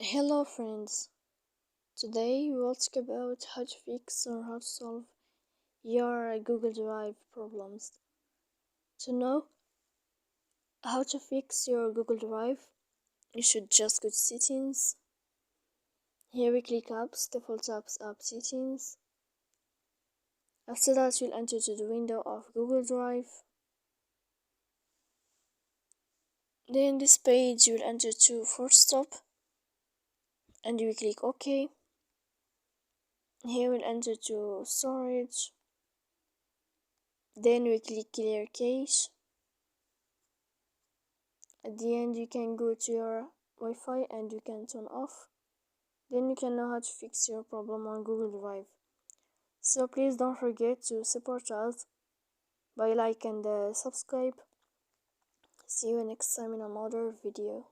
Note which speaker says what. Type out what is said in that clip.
Speaker 1: Hello friends, today we will talk about how to fix or how to solve your Google Drive problems. To know how to fix your Google Drive, you should just go to settings. Here we click apps, default apps, app settings. After that you'll enter to the window of Google Drive. Then this page you'll enter to force stop and you click OK. Here we'll enter to storage. Then we click clear cache. At the end you can go to your Wi-Fi and you can turn off. Then you can know how to fix your problem on Google Drive. So please don't forget to support us by like and subscribe. See you next time in another video.